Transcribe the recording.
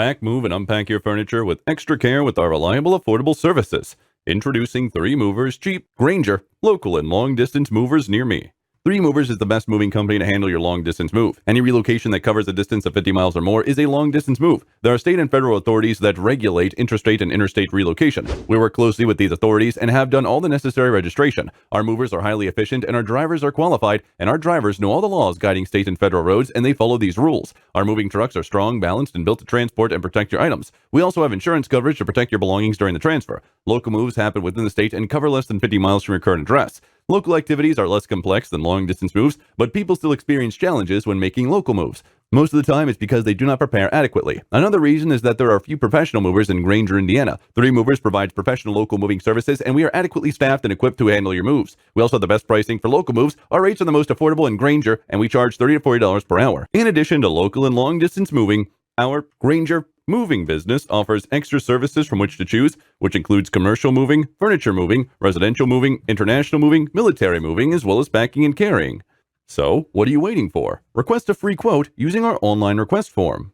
Pack, move, and unpack your furniture with extra care with our reliable, affordable services. Introducing 3 Movers Cheap Granger, local and long-distance movers near me. 3 Movers is the best moving company to handle your long-distance move. Any relocation that covers a distance of 50 miles or more is a long-distance move. There are state and federal authorities that regulate interstate and interstate relocation. We work closely with these authorities and have done all the necessary registration. Our movers are highly efficient and our drivers are qualified, and our drivers know all the laws guiding state and federal roads, and they follow these rules. Our moving trucks are strong, balanced, and built to transport and protect your items. We also have insurance coverage to protect your belongings during the transfer. Local moves happen within the state and cover less than 50 miles from your current address. Local activities are less complex than long-distance moves, but people still experience challenges when making local moves. Most of the time, it's because they do not prepare adequately. Another reason is that there are few professional movers in Granger, Indiana. 3 Movers provides professional local moving services, and we are adequately staffed and equipped to handle your moves. We also have the best pricing for local moves. Our rates are the most affordable in Granger, and we charge $30 to $40 per hour. In addition to local and long-distance moving, our Granger moving business offers extra services from which to choose, which includes commercial moving, furniture moving, residential moving, international moving, military moving, as well as packing and carrying. So, what are you waiting for? Request a free quote using our online request form.